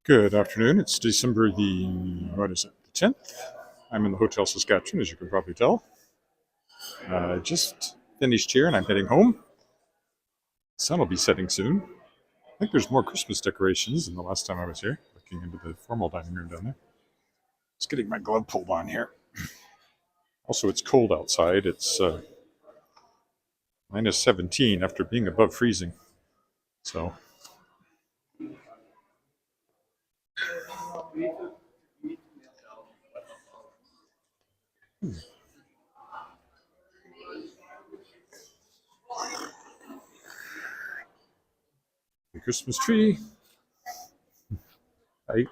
Good afternoon. It's December the 10th. I'm in the Hotel Saskatchewan, as you can probably tell. Just finished here and I'm heading home. The sun will be setting soon. I think there's more Christmas decorations than the last time I was here, looking into the formal dining room down there. Just getting my glove pulled on here. Also, it's cold outside. It's minus 17 after being above freezing. So, the Christmas tree. It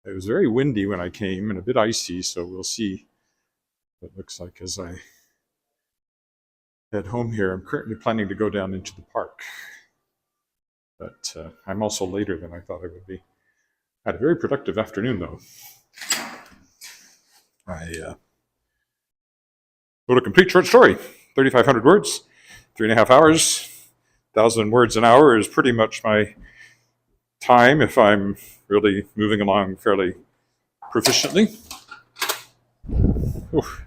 was very windy when I came and a bit icy, so we'll see what it looks like as I head home here. I'm currently planning to go down into the park, but I'm also later than I thought I would be. I had a very productive afternoon, though. I wrote a complete short story, 3,500 words, 3.5 hours. 1,000 words an hour is pretty much my time if I'm really moving along fairly proficiently. Oof.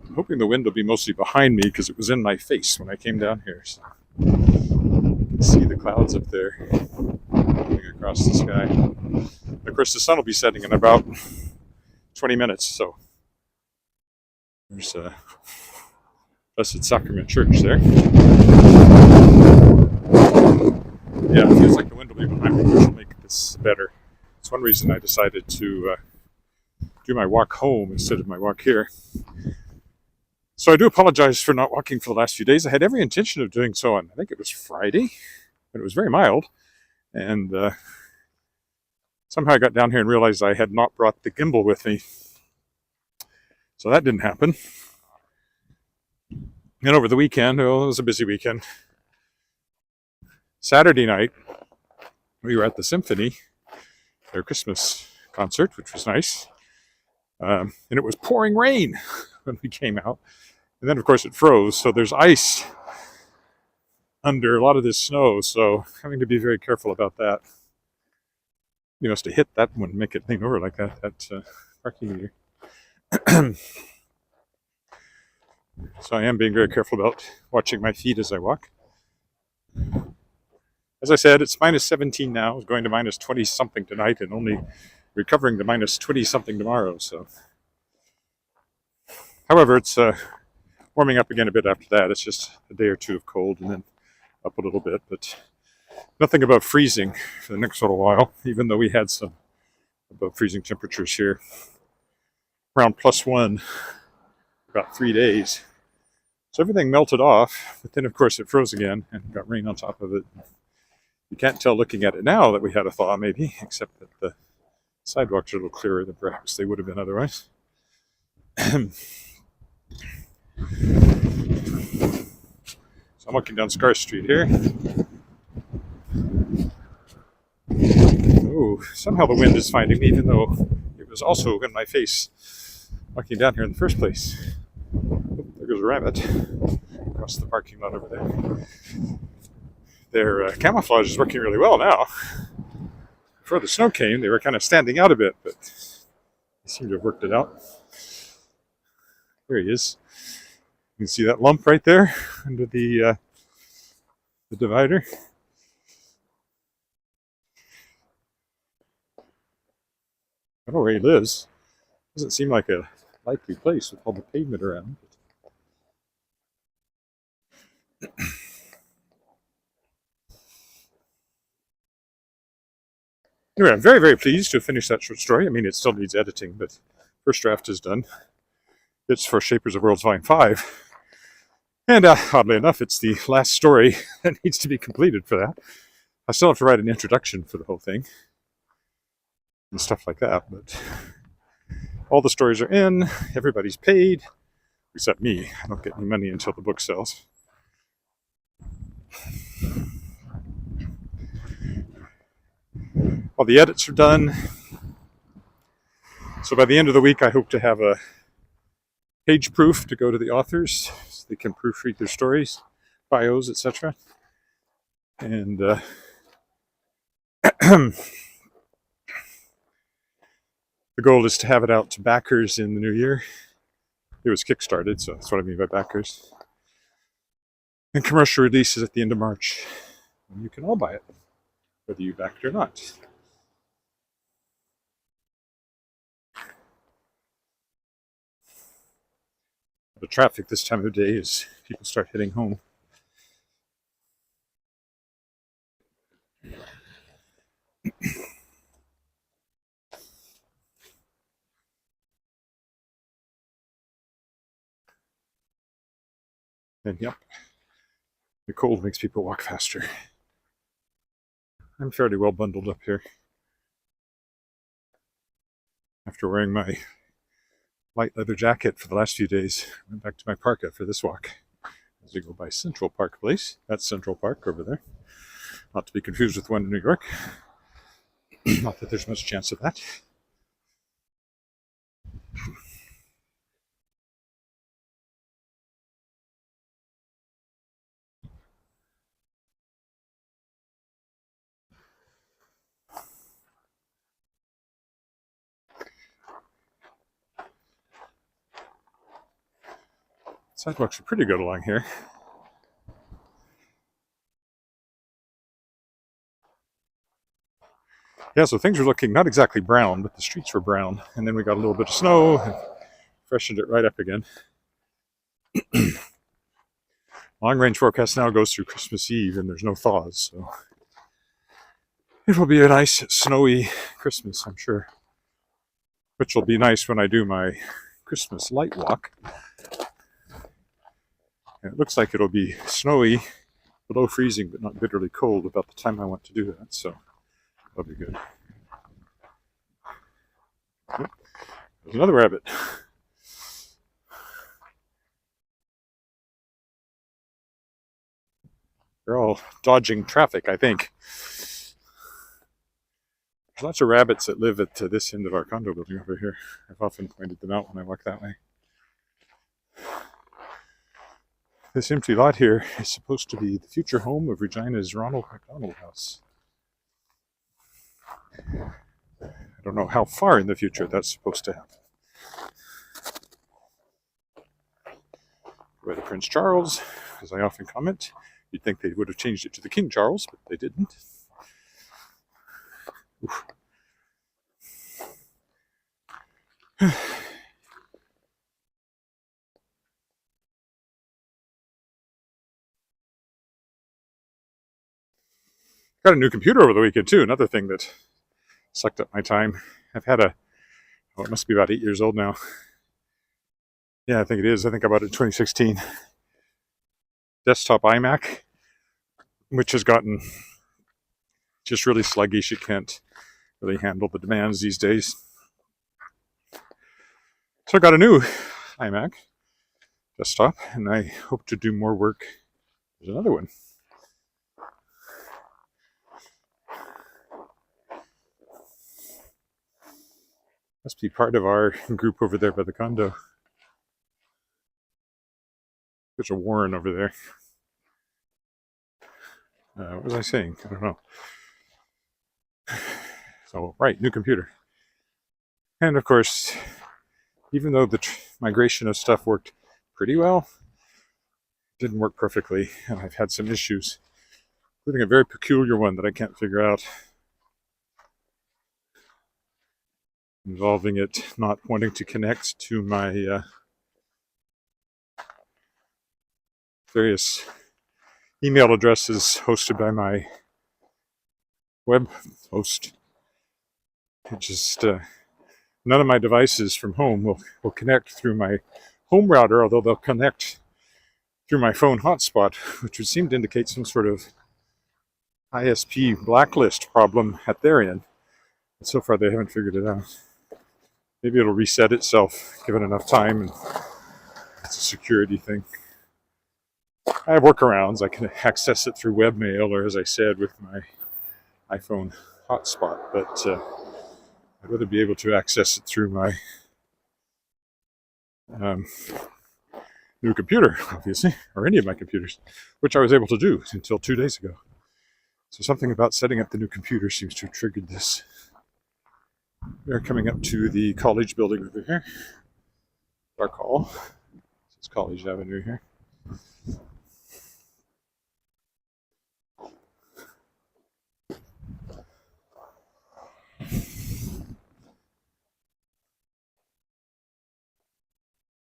I'm hoping the wind will be mostly behind me because it was in my face when I came down here. So you can see the clouds up there moving across the sky. Of course, the sun will be setting in about 20 minutes, so there's Blessed Sacrament Church there. Yeah, it feels like the wind will be behind me, which will make this better. It's one reason I decided to do my walk home instead of my walk here. So I do apologize for not walking for the last few days. I had every intention of doing so on, I think it was Friday, but it was very mild. And somehow I got down here and realized I had not brought the gimbal with me. So that didn't happen. And over the weekend, it was a busy weekend. Saturday night, we were at the Symphony, their Christmas concert, which was nice. And it was pouring rain when we came out. And then, of course, it froze, so there's ice under a lot of this snow, so having to be very careful about that. You know, to hit that one, make it lean over like that parking meter. So I am being very careful about watching my feet as I walk. As I said, it's minus 17 now. It's going to minus 20-something tonight and only recovering to minus 20-something tomorrow. So, however, it's warming up again a bit after that. It's just a day or two of cold and then up a little bit, but nothing above freezing for the next little while, even though we had some above freezing temperatures here. Around +1 about 3 days. So everything melted off, but then of course it froze again and got rain on top of it. You can't tell looking at it now that we had a thaw maybe, except that the sidewalks are a little clearer than perhaps they would have been otherwise. So I'm walking down Scar Street here. Oh, somehow the wind is finding me, even though it was also in my face walking down here in the first place. Oh, there goes a rabbit across the parking lot over there. Their camouflage is working really well now. Before the snow came, they were kind of standing out a bit, but they seem to have worked it out. There he is. You can see that lump right there under the divider. I don't know where he lives. Doesn't seem like a likely place with all the pavement around. Anyway, I'm very, very pleased to have finished that short story. I mean, it still needs editing, but first draft is done. It's for Shapers of Worlds Volume 5. And oddly enough, it's the last story that needs to be completed for that. I still have to write an introduction for the whole thing and stuff like that, but all the stories are in, everybody's paid, except me. I don't get any money until the book sells. All the edits are done. So by the end of the week, I hope to have a page proof to go to the authors so they can proofread their stories, bios, etc. And the goal is to have it out to backers in the new year. It was kickstarted, so that's what I mean by backers. And commercial release is at the end of March. And you can all buy it, whether you backed or not. The traffic this time of day is people start heading home. And yep, the cold makes people walk faster. I'm fairly well bundled up here after wearing my light leather jacket for the last few days. I went back to my parka for this walk as we go by Central Park Place. That's Central Park over there. Not to be confused with one in New York. Not that there's much chance of that. Sidewalks are pretty good along here. Yeah, so things are looking not exactly brown, but the streets were brown. And then we got a little bit of snow and freshened it right up again. Long range forecast now goes through Christmas Eve and there's no thaws, so it will be a nice snowy Christmas, I'm sure. Which will be nice when I do my Christmas light walk. And it looks like it'll be snowy, below freezing, but not bitterly cold about the time I want to do that, so that'll be good. Yep. There's another rabbit. They're all dodging traffic, I think. There's lots of rabbits that live at this end of our condo building over here. I've often pointed them out when I walk that way. This empty lot here is supposed to be the future home of Regina's Ronald McDonald House. I don't know how far in the future that's supposed to happen. By the Prince Charles, as I often comment, you'd think they would have changed it to the King Charles, but they didn't. Oof. Got a new computer over the weekend too. Another thing that sucked up my time. I've had it must be about 8 years old now. Yeah, I think it is. I think I bought it in 2016. Desktop iMac, which has gotten just really sluggish. It can't really handle the demands these days. So I got a new iMac desktop, and I hope to do more work. There's another one. Must be part of our group over there by the condo. There's a Warren over there. What was I saying? I don't know. So, right, new computer. And of course, even though the migration of stuff worked pretty well, it didn't work perfectly, and I've had some issues, including a very peculiar one that I can't figure out, involving it not wanting to connect to my various email addresses hosted by my web host. It just none of my devices from home will connect through my home router, although they'll connect through my phone hotspot, which would seem to indicate some sort of ISP blacklist problem at their end. But so far they haven't figured it out. Maybe it'll reset itself given enough time, and it's a security thing. I have workarounds. I can access it through webmail, or as I said, with my iPhone hotspot, but I'd rather be able to access it through my new computer, obviously, or any of my computers, which I was able to do until 2 days ago. So something about setting up the new computer seems to have triggered this. We're coming up to the college building over here. Dark Hall. It's College Avenue here.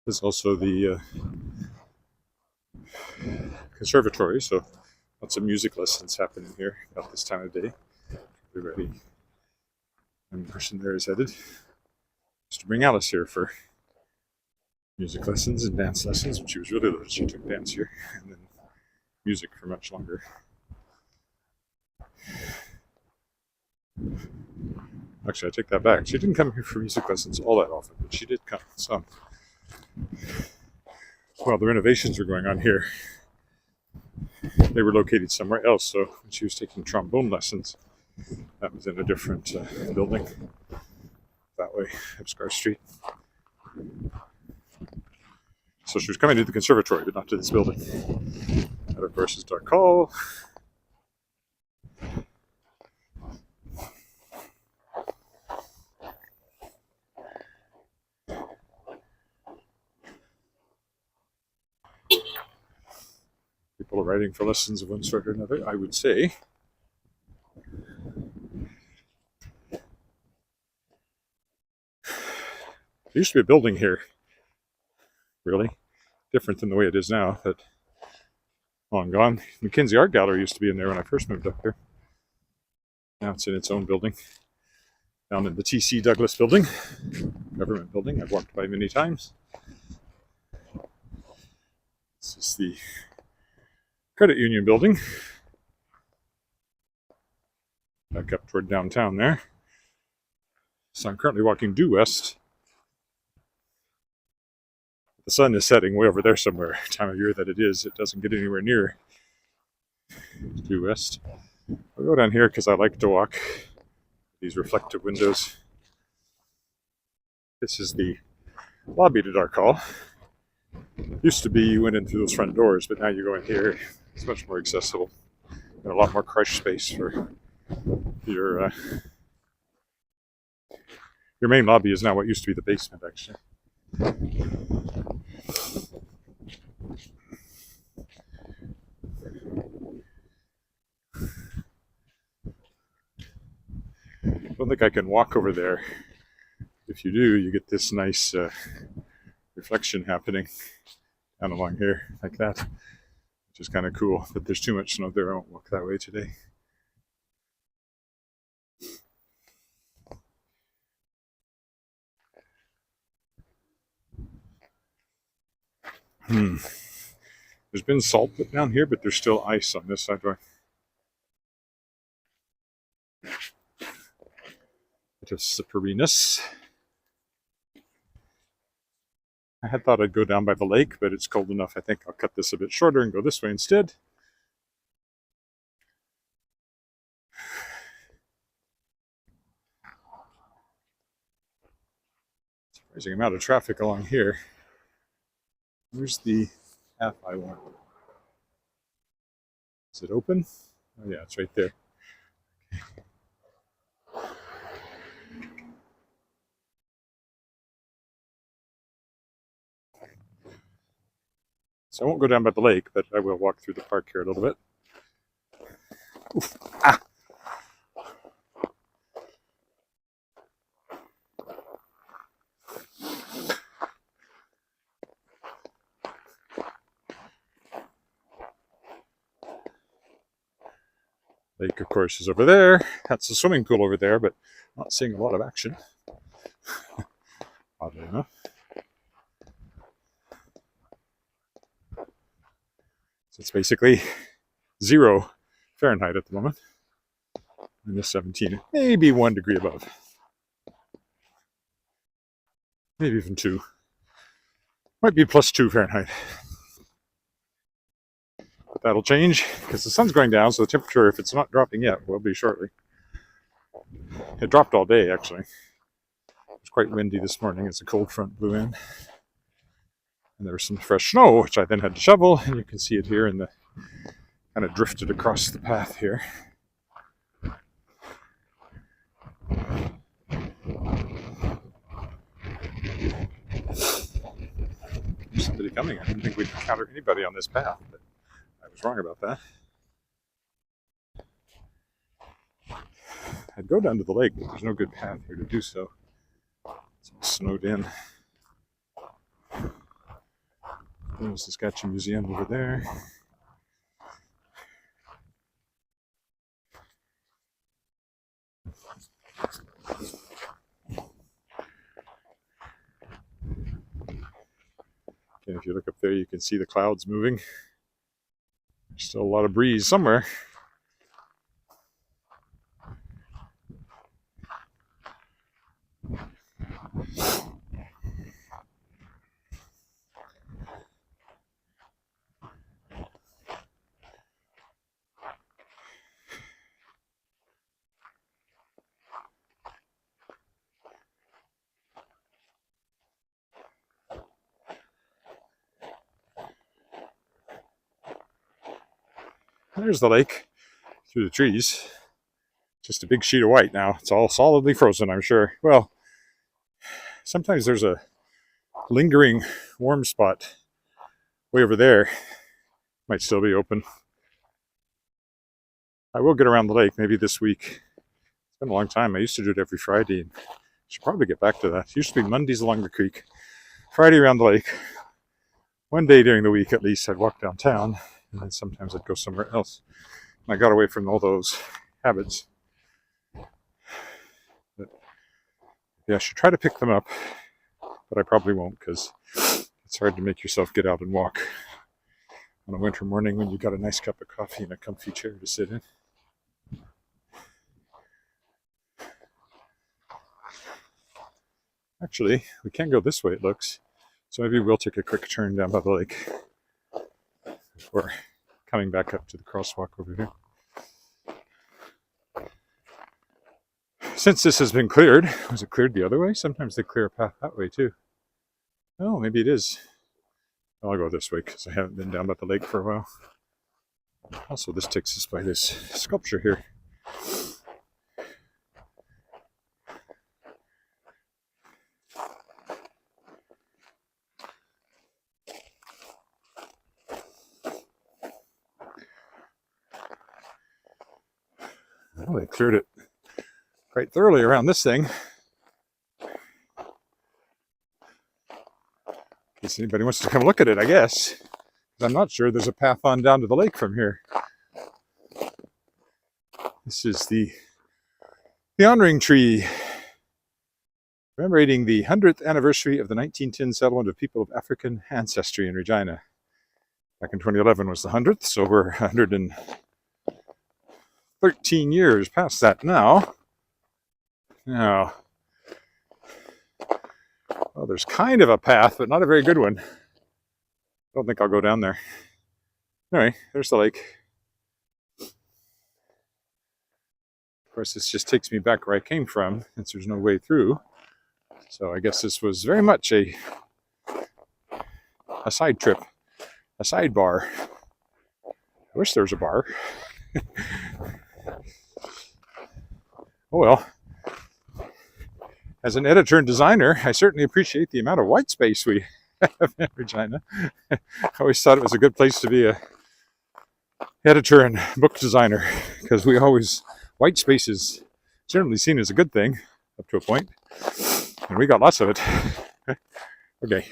There's also the conservatory, so lots of music lessons happening here at this time of day. Everybody, one person there is headed just to bring Alice here for music lessons and dance lessons. When she was really little, she took dance here, and then music for much longer. Actually, I take that back. She didn't come here for music lessons all that often, but she did come some. Well, the renovations were going on here. They were located somewhere else, so when she was taking trombone lessons, that was in a different building that way, up Scar Street. So she was coming to the conservatory, but not to this building. That, of course, is Dark Hall. People are writing for lessons of one sort or another, I would say. There used to be a building here, really. Different than the way it is now, but long gone. Mackenzie Art Gallery used to be in there when I first moved up here. Now it's in its own building. Down in the TC Douglas building, government building. I've walked by many times. This is the Credit Union building. Back up toward downtown there. So I'm currently walking due west. The sun is setting way over there somewhere. Time of year that it is, it doesn't get anywhere near due west. I'll go down here because I like to walk these reflective windows. This is the lobby to Dark Hall. Used to be you went in through those front doors, but now you go in here. It's much more accessible and a lot more crush space for your main lobby is now what used to be the basement, actually. I don't think I can walk over there. If you do, you get this nice reflection happening down along here like that, which is kind of cool. But there's too much snow there. I won't walk that way today. There's been salt put down here, but there's still ice on this sidewalk. Bit of slipperiness. I had thought I'd go down by the lake, but it's cold enough. I think I'll cut this a bit shorter and go this way instead. Surprising amount of traffic along here. Where's the path I want? Is it open? Oh yeah, it's right there. So I won't go down by the lake, but I will walk through the park here a little bit. Oof. Ah! Lake, of course, is over there. That's the swimming pool over there, but not seeing a lot of action. Oddly enough. So it's basically 0 Fahrenheit at the moment. Minus 17, maybe 1 degree above. Maybe even 2. Might be plus 2 Fahrenheit. But that'll change because the sun's going down, so the temperature, if it's not dropping yet, will be shortly. It dropped all day, actually. It was quite windy this morning as the cold front blew in. And there was some fresh snow, which I then had to shovel, and you can see it here in the kind of drifted across the path here. There's somebody coming. I didn't think we'd encounter anybody on this path, but I was wrong about that. I'd go down to the lake, but there's no good path here to do so. It's all snowed in. There's the Saskatchewan Museum over there. And if you look up there, you can see the clouds moving. There's still a lot of breeze somewhere. There's the lake through the trees. Just a big sheet of white now. It's all solidly frozen, I'm sure. Well, sometimes there's a lingering warm spot way over there. Might still be open. I will get around the lake maybe this week. It's been a long time. I used to do it every Friday. And I should probably get back to that. It used to be Mondays along the creek, Friday around the lake. One day during the week at least I'd walk downtown, and then sometimes I'd go somewhere else. And I got away from all those habits. But yeah, I should try to pick them up, but I probably won't because it's hard to make yourself get out and walk on a winter morning when you've got a nice cup of coffee and a comfy chair to sit in. Actually, we can go this way, it looks. So maybe we'll take a quick turn down by the lake before coming back up to the crosswalk over here. Since this has been cleared, was it cleared the other way? Sometimes they clear a path that way too. Oh, maybe it is. I'll go this way because I haven't been down by the lake for a while. Also, this takes us by this sculpture here. Well, they cleared it quite thoroughly around this thing. In case anybody wants to come look at it, I guess. I'm not sure there's a path on down to the lake from here. This is the honoring tree, commemorating the 100th anniversary of the 1910 settlement of people of African ancestry in Regina. Back in 2011 was the 100th, so we're 113 years past that now. Now, well, there's kind of a path, but not a very good one. I don't think I'll go down there. Anyway, there's the lake. Of course, this just takes me back where I came from, since there's no way through. So I guess this was very much a side trip, a sidebar. I wish there was a bar. Oh well. As an editor and designer, I certainly appreciate the amount of white space we have in Regina. I always thought it was a good place to be a editor and book designer because white space is generally seen as a good thing up to a point, and we got lots of it. Okay.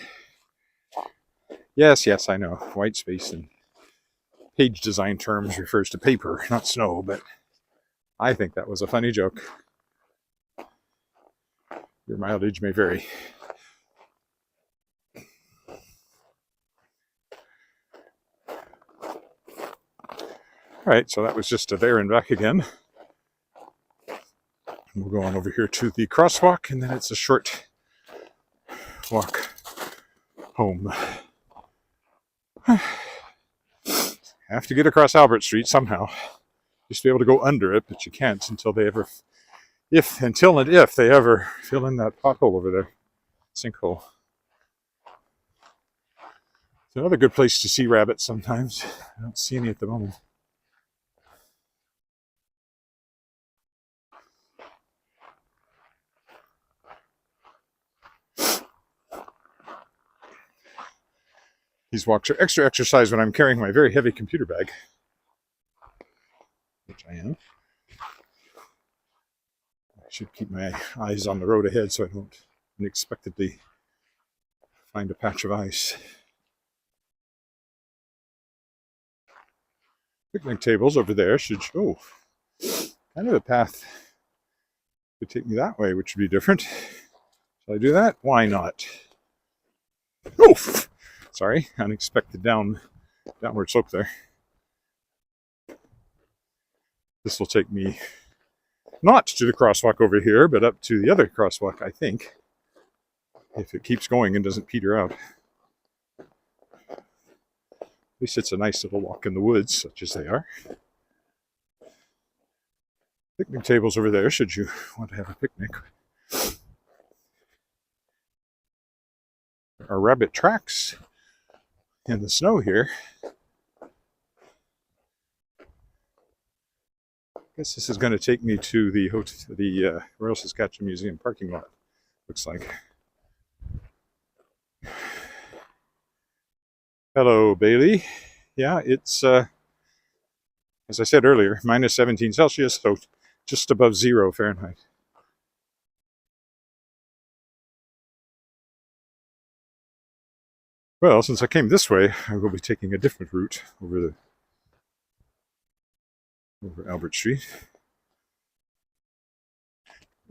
Yes, I know. White space in page design terms refers to paper, not snow, but I think that was a funny joke. Your mileage may vary. All right, so that was just a there and back again. We'll go on over here to the crosswalk, and then it's a short walk home. Have to get across Albert Street somehow. Just be able to go under it, but you can't until they ever, if they ever fill in that pothole over there, sinkhole. It's another good place to see rabbits sometimes. I don't see any at the moment. These walks are extra exercise when I'm carrying my very heavy computer bag, which I am. I should keep my eyes on the road ahead so I don't unexpectedly find a patch of ice. Picnic tables over there should, oh, kind of a path could take me that way, which would be different. Shall I do that? Why not? Oh, sorry, unexpected downward slope there. This will take me not to the crosswalk over here, but up to the other crosswalk, I think, if it keeps going and doesn't peter out. At least it's a nice little walk in the woods, such as they are. Picnic tables over there, should you want to have a picnic. There are rabbit tracks in the snow here. I guess this is going to take me to the Royal Saskatchewan Museum parking lot, looks like. Hello, Bailey. Yeah, it's, as I said earlier, minus 17 Celsius, so just above 0 Fahrenheit. Well, since I came this way, I will be taking a different route over Albert Street.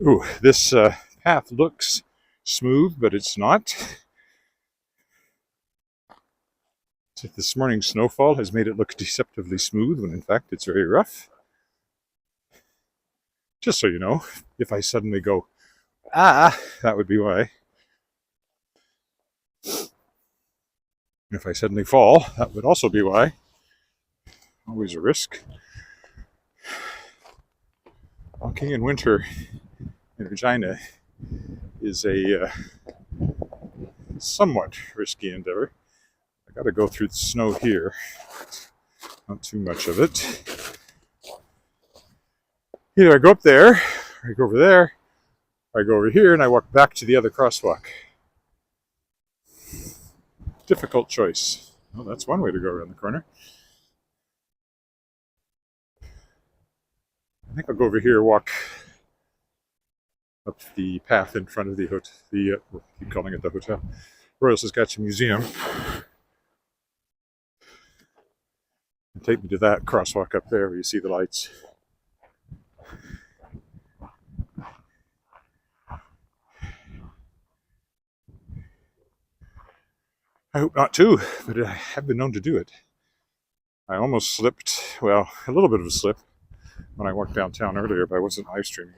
Ooh, this path looks smooth, but it's not. This morning's snowfall has made it look deceptively smooth, when in fact it's very rough. Just so you know, if I suddenly go, ah, that would be why. If I suddenly fall, that would also be why. Always a risk. Walking in winter in Regina is a somewhat risky endeavor. I got to go through the snow here. Not too much of it. Either I go up there, or I go over there, or I go over here and I walk back to the other crosswalk. Difficult choice. Well, that's one way to go around the corner. I think I'll go over here, walk up the path in front of the hotel, I keep calling it the hotel, Royal Saskatchewan Museum. And take me to that crosswalk up there where you see the lights. I hope not too, but I have been known to do it. I almost slipped, well, a little bit of a slip when I walked downtown earlier, but I wasn't live streaming.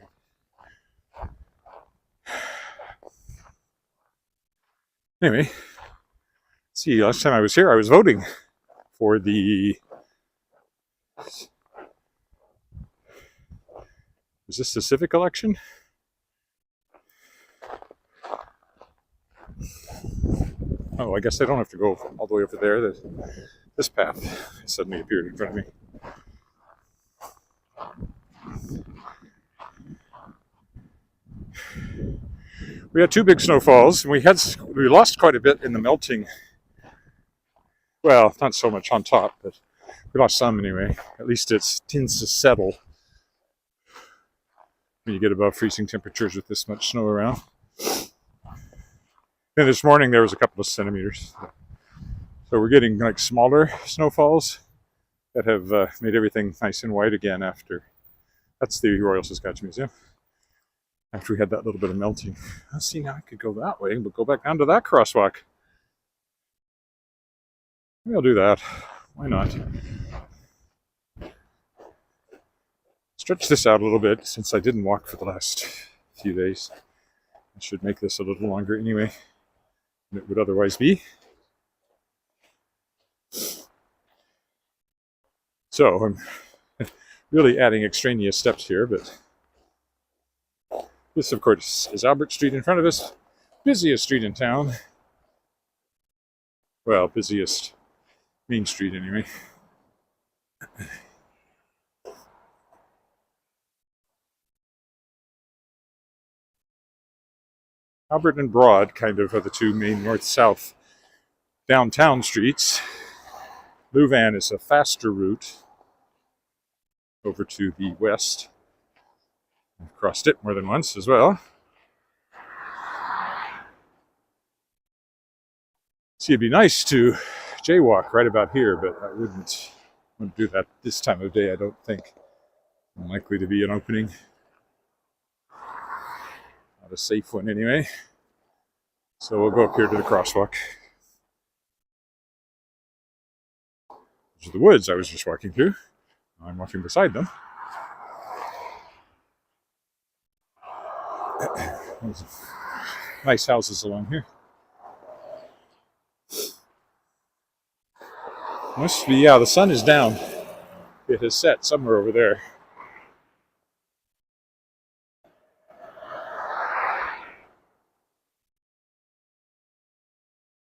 Anyway, see, last time I was here, I was voting for the, was this the civic election? Oh, I guess I don't have to go all the way over there. This path suddenly appeared in front of me. We had 2 big snowfalls, and we lost quite a bit in the melting. Well, not so much on top, but we lost some anyway. At least it tends to settle when you get above freezing temperatures with this much snow around. And this morning there was a couple of centimeters. So we're getting like smaller snowfalls that have made everything nice and white again after. That's the Royal Saskatchewan Museum. After we had that little bit of melting. Let's see, now I could go that way, but go back down to that crosswalk. Maybe I'll do that. Why not? Stretch this out a little bit since I didn't walk for the last few days. I should make this a little longer anyway than it would otherwise be. So I'm really adding extraneous steps here, but this, of course, is Albert Street in front of us. Busiest street in town. Well, busiest main street anyway. Albert and Broad kind of are the 2 main north-south downtown streets. Louvain is a faster route over to the west. I've crossed it more than once as well. See, it'd be nice to jaywalk right about here, but I wouldn't do that this time of day, I don't think. Unlikely to be an opening. Not a safe one anyway. So we'll go up here to the crosswalk. These are the woods I was just walking through. I'm walking beside them. Nice houses along here. Must be, yeah, the sun is down. It has set somewhere over there.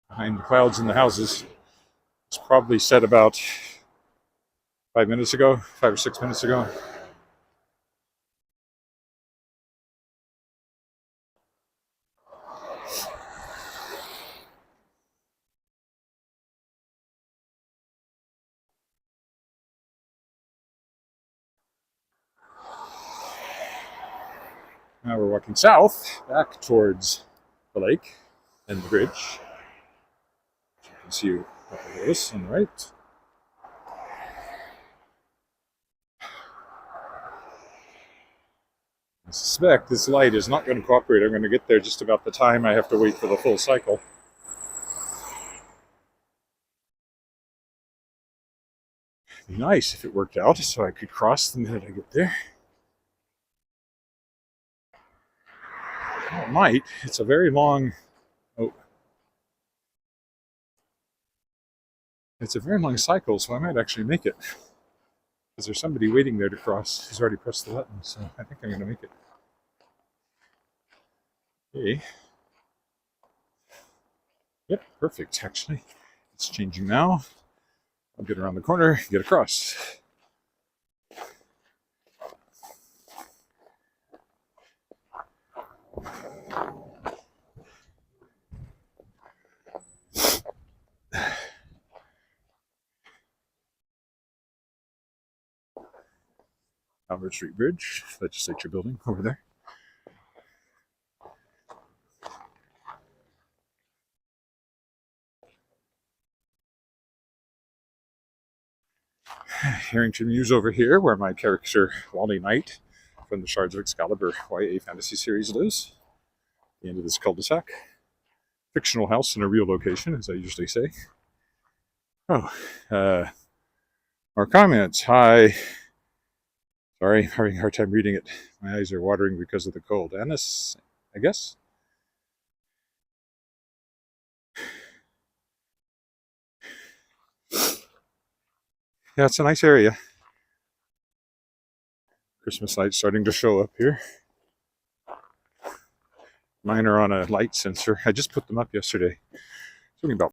Behind the clouds and the houses. It's probably set about 5 minutes ago, 5 or 6 minutes ago. Now we're walking south, back towards the lake and the bridge. You can see a couple of those on the right. I suspect this light is not going to cooperate. I'm going to get there just about the time I have to wait for the full cycle. It'd be nice if it worked out so I could cross the minute I get there. Oh, it might. It's a very long... Oh. It's a very long cycle, so I might actually make it. Because there's somebody waiting there to cross. He's already pressed the button, so I think I'm going to make it. Okay. Yep, perfect, actually. It's changing now. I'll get around the corner, get across. Albert Street Bridge, Legislature Building over there. Harrington Mews over here, where my character Wally Knight from the Shards of Excalibur YA fantasy series lives. The end of this cul-de-sac. Fictional house in a real location, as I usually say. Oh, more comments. Hi. Sorry, I'm having a hard time reading it. My eyes are watering because of the cold. Annis, I guess? Yeah, it's a nice area. Christmas lights starting to show up here. Mine are on a light sensor. I just put them up yesterday. It's only about